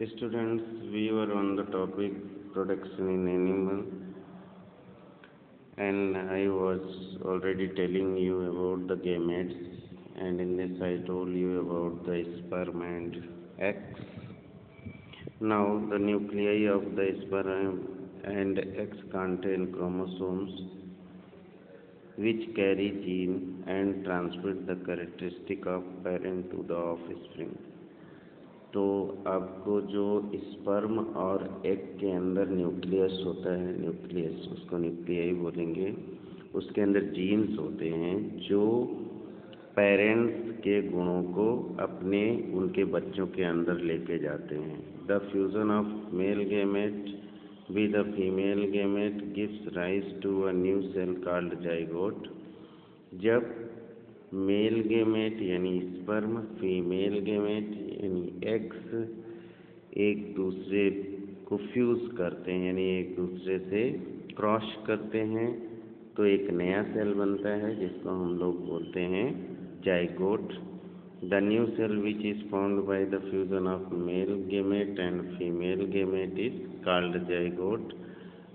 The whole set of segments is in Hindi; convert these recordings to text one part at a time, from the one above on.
Students, we were on the topic production in animal, and I was already telling you about the gametes, and in this I told you about the sperm and eggs. Now, the nuclei of the sperm and eggs contain chromosomes which carry gene and transmit the characteristic of parent to the offspring. तो आपको जो स्पर्म और एग के अंदर न्यूक्लियस होता है, न्यूक्लियस उसको न्यूक्लियाई बोलेंगे, उसके अंदर जीन्स होते हैं जो पेरेंट्स के गुणों को अपने उनके बच्चों के अंदर लेके जाते हैं. The fusion of male gamete with the female gamete gives rise to a new cell called zygote. जब मेल गेमेट यानी स्पर्म, फीमेल गेमेट यानी एग्स एक दूसरे को फ्यूज करते हैं यानी एक दूसरे से क्रॉस करते हैं तो एक नया सेल बनता है जिसको हम लोग बोलते हैं zygote. The new cell which is found by the fusion of male gamete and female gamete is called zygote.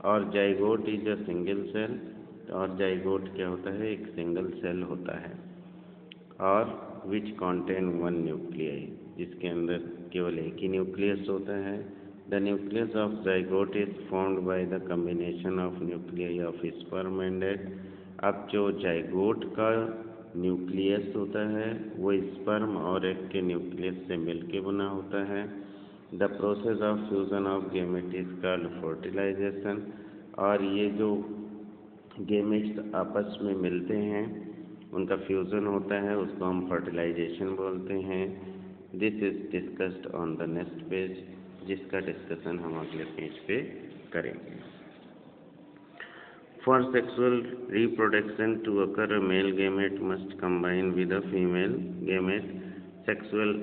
और zygote is a single cell. और जाइगोट क्या होता है? एक सिंगल सेल होता है और विच कॉन्टेन वन न्यूक्लियाई, जिसके अंदर केवल एक ही न्यूक्लियस होता है. The nucleus of zygote is found by the combination of nuclei of sperm and egg. अब जो जाइगोट का न्यूक्लियस होता है वो स्पर्म और एग के न्यूक्लियस से मिलके बना होता है. The process of fusion of gamete is called fertilization. और ये जो गेमेट्स आपस में मिलते हैं उनका फ्यूज़न होता है, उसको हम फर्टिलाइजेशन बोलते हैं. This is discussed on the next page, जिसका डिस्कशन हम अगले पेज पे करेंगे. For sexual reproduction to occur male gamete must combine with a female gamete. Sexual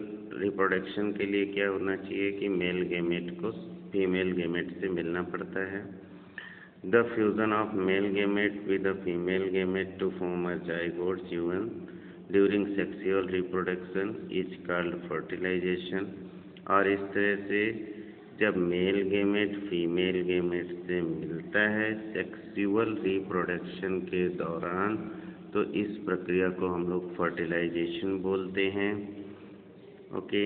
reproduction के लिए क्या होना चाहिए कि मेल गेमेट को फीमेल गेमेट से मिलना पड़ता है. The fusion of male gamete with a female gamete to form a zygote given during sexual reproduction is called fertilization. और इस तरह से जब मेल गेमेट फीमेल गेमेट से मिलता है सेक्सुअल रिप्रोडक्शन के दौरान तो इस प्रक्रिया को हम लोग फर्टिलाइजेशन बोलते हैं. ओके.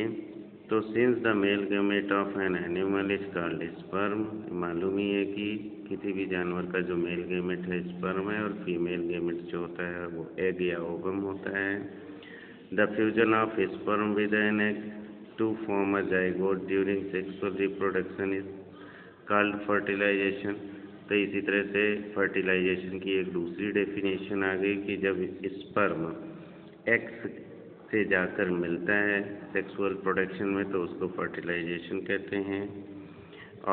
तो since the male gamete of an animal is called sperm, मालूम ही है कि किसी भी जानवर का जो मेल गेमेट है स्पर्म है और फीमेल गेमेट जो होता है वो एग या ओवम होता है. The fusion of sperm with an egg to form a zygote during sexual reproduction is called fertilization. तो इसी तरह से फर्टिलाइजेशन की एक दूसरी डेफिनेशन आ गई कि जब स्पर्म एक्स से जाकर मिलता है सेक्सुअल प्रोडक्शन में तो उसको फर्टिलाइजेशन कहते हैं.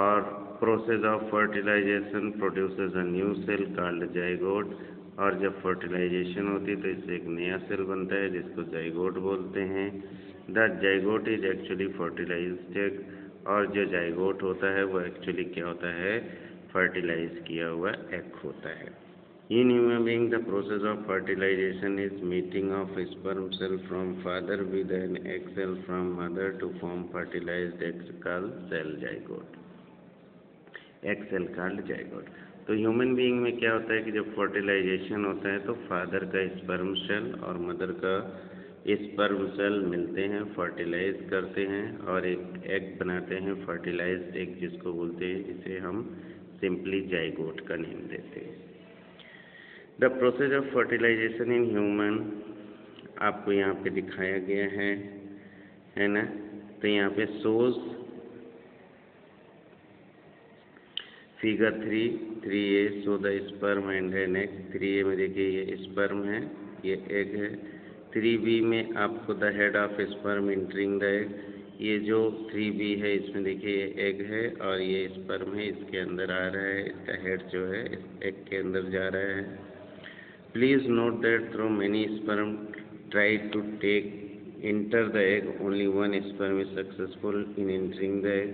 और process of fertilization produces a new cell called zygote. और जब फर्टिलाइजेशन होती है तो इससे एक नया सेल बनता है जिसको जाइगोट बोलते हैं. The zygote is actually fertilized egg. और जो जाइगोट होता है वो एक्चुअली क्या होता है? फर्टिलाइज किया हुआ एग होता है. In human being, the process of fertilization is meeting of sperm cell from father with an egg cell from mother to form fertilized egg called cell zygote. Egg cell called zygote. तो ह्यूमन बीइंग में क्या होता है कि जब फर्टिलाइजेशन होता है तो फादर का स्पर्म सेल और मदर का स्पर्म सेल मिलते हैं, फर्टिलाइज करते हैं और एक एग बनाते हैं, फर्टिलाइज्ड एग जिसको बोलते हैं, जिसे हम सिंपली जाइगोट का नेम देते हैं. The process of fertilization in human आपको यहाँ पे दिखाया गया है ना. तो यहाँ पे shows figure 3A so the sperm and an egg. 3A में देखिए ये स्पर्म है, ये एग है. 3B में आपको the head of sperm entering the egg. ये जो 3B है इसमें देखिए ये एग है और ये स्पर्म है, इसके अंदर आ रहा है, इसका हेड जो है एग के अंदर जा रहा है. Please note that though many sperm try to enter the egg, only one sperm is successful in entering the egg.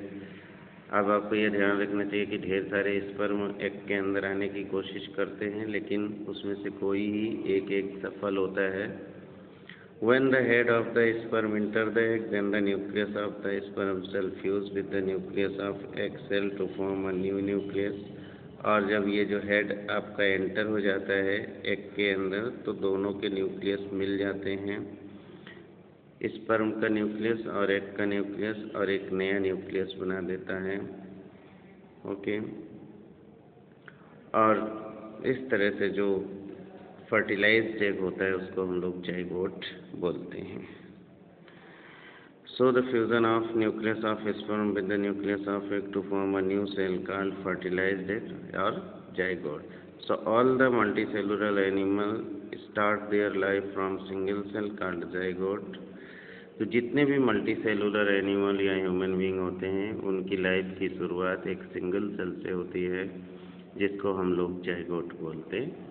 अब आपको ये ध्यान रखना चाहिए कि ढेर सारे स्पर्म एग के अंदर आने की कोशिश करते हैं लेकिन उसमें से कोई ही एक सफल होता है. When the head of the sperm enter the egg, then the nucleus of the sperm cell fuse with the nucleus of egg cell to form a new nucleus. और जब ये जो हेड आपका एंटर हो जाता है एग के अंदर, तो दोनों के न्यूक्लियस मिल जाते हैं, स्पर्म का न्यूक्लियस और एग का न्यूक्लियस, और एक नया न्यूक्लियस बना देता है। ओके, और इस तरह से जो फर्टिलाइज्ड एग होता है उसको हम लोग जाइगोट बोलते हैं। So the fusion of nucleus of sperm with the nucleus of egg to form a new cell called fertilised egg और zygote. So all the multicellular animal start their life from single cell called zygote. तो जितने भी मल्टीसेलुलर एनिमल या ह्यूमन बीइंग होते हैं उनकी लाइफ की शुरुआत एक सिंगल सेल से होती है, जिसको हम लोग जाइगोट बोलते हैं।